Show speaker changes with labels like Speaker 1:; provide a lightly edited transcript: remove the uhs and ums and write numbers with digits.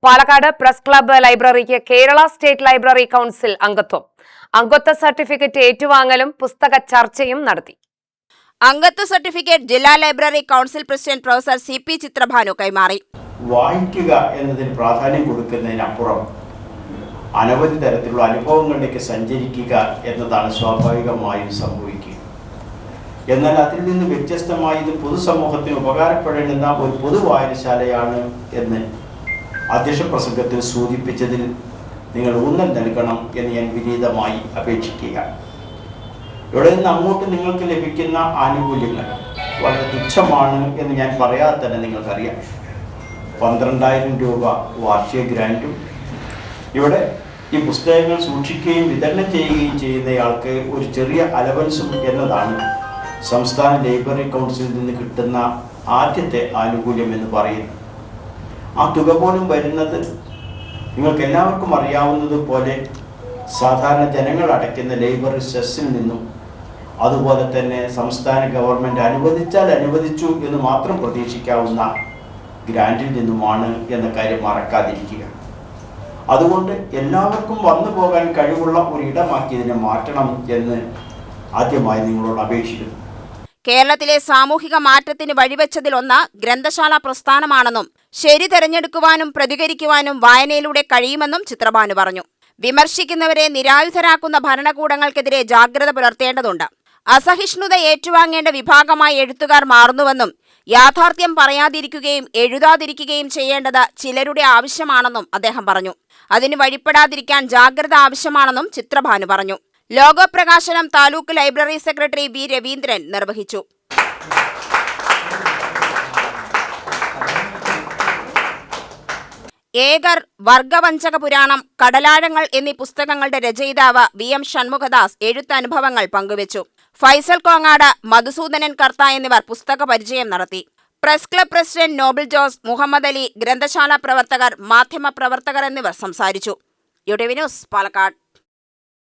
Speaker 1: Palakkad press club ലൈബ്രറിക്ക് Kerala state library council അംഗത്വം. അംഗത്വ സർട്ടിഫിക്കറ്റ് ഏറ്റുവാങ്ങലും പുസ്തക ചർച്ചയും നടത്തി.
Speaker 2: അംഗത്വ സർട്ടിഫിക്കറ്റ് ജില്ലാ library council president professor CP Chitrabhanu കൈമാറി.
Speaker 3: വായിക്കുക എന്നതിന് പ്രാധാന്യം കൊടുക്കുന്നതിനപ്പുറം അനവധി തരത്തിലുള്ള അനുഭവങ്ങളിലേക്ക് സഞ്ചരിക്കുക എന്നതാണ് സ്വാഭാവികമായും സംഭവിക്കുക. എന്നാൽ അതിൽ നിന്ന് വ്യത്യസ്തമായി ഇത് പൊതുസമൂഹത്തിന് ഉപകാരപ്പെടേണ്ടുന്ന ഒരു പൊതു വായനശാലയാണ് എന്ന് അധ്യക്ഷ പ്രസംഗത്തിൽ സൂചിപ്പിച്ചതിൽ നിങ്ങൾ ഊന്നൽ നൽകണം എന്ന് ഞാൻ വിനീതമായി അപേക്ഷിക്കുകയാണ്. ഇവിടെ നിന്ന് അങ്ങോട്ട് നിങ്ങൾക്ക് ലഭിക്കുന്ന ആനുകൂല്യങ്ങൾ വളരെ തുച്ഛമാണ് എന്ന് ഞാൻ പറയാതെ തന്നെ നിങ്ങൾക്കറിയാം. 12,000 രൂപ വാർഷിക ഗ്രാൻറ്റും ഇവിടെ ഈ പുസ്തകങ്ങൾ സൂക്ഷിക്കുകയും വിതരണം ചെയ്യുകയും ചെയ്യുന്നയാൾക്ക് ഒരു ചെറിയ അലവൻസും എന്നതാണ് സംസ്ഥാന ലൈബ്രറി കൗൺസിലിൽ നിന്ന് കിട്ടുന്ന ആദ്യത്തെ ആനുകൂല്യം എന്ന് പറയുന്നത്. ആ തുക പോലും വരുന്നത് നിങ്ങൾക്ക് എല്ലാവർക്കും അറിയാവുന്നതുപോലെ സാധാരണ ജനങ്ങൾ അടയ്ക്കുന്ന ലൈബ്രറി സെസ്സിൽ നിന്നും അതുപോലെ തന്നെ സംസ്ഥാന ഗവൺമെൻറ് അനുവദിച്ചാൽ അനുവദിച്ചു എന്ന് മാത്രം പ്രതീക്ഷിക്കാവുന്ന ഗ്രാൻറ്റിൽ നിന്നുമാണ് എന്ന കാര്യം മറക്കാതിരിക്കുക. അതുകൊണ്ട് എല്ലാവർക്കും വന്നു പോകാൻ കഴിവുള്ള ഒരു ഇടമാക്കി ഇതിനെ മാറ്റണം എന്ന് ആദ്യമായി നിങ്ങളോട് അപേക്ഷിക്കുന്നു.
Speaker 2: കേരളത്തിലെ സാമൂഹിക മാറ്റത്തിന് വഴിവെച്ചതിലൊന്ന് ഗ്രന്ഥശാല പ്രസ്ഥാനമാണെന്നും ശരി തെരഞ്ഞെടുക്കുവാനും പ്രതികരിക്കുവാനും വായനയിലൂടെ കഴിയുമെന്നും ചിത്രഭാനു പറഞ്ഞു. വിമർശിക്കുന്നവരെ നിരായുധരാക്കുന്ന ഭരണകൂടങ്ങൾക്കെതിരെ ജാഗ്രത പുലർത്തേണ്ടതുണ്ട്. അസഹിഷ്ണുത ഏറ്റുവാങ്ങേണ്ട വിഭാഗമായി എഴുത്തുകാർ മാറുന്നുവെന്നും യാഥാർത്ഥ്യം പറയാതിരിക്കുകയും എഴുതാതിരിക്കുകയും ചെയ്യേണ്ടത് ചിലരുടെ ആവശ്യമാണെന്നും അദ്ദേഹം പറഞ്ഞു. അതിന് വഴിപ്പെടാതിരിക്കാൻ ജാഗ്രത ആവശ്യമാണെന്നും ചിത്രഭാനു പറഞ്ഞു. ലോഗോ പ്രകാശനം taluk library secretary V. Raveendran നിർവഹിച്ചു. ഏകർ, വർഗവഞ്ചക പുരാണം, കടലാഴങ്ങൾ എന്നീ പുസ്തകങ്ങളുടെ രചയിതാവ് VM ഷൺമുഖദാസ് എഴുത്തനുഭവങ്ങൾ പങ്കുവച്ചു. ഫൈസൽ കോങ്ങാട്, മധുസൂദനൻ കർത്ത എന്നിവർ പുസ്തക പരിചയം നടത്തി. Press club president Noble Jose, Muhammad Ali, ഗ്രന്ഥശാല പ്രവർത്തകർ, മാധ്യമ പ്രവർത്തകർ എന്നിവർ സംസാരിച്ചു. UTV news, Palakkad.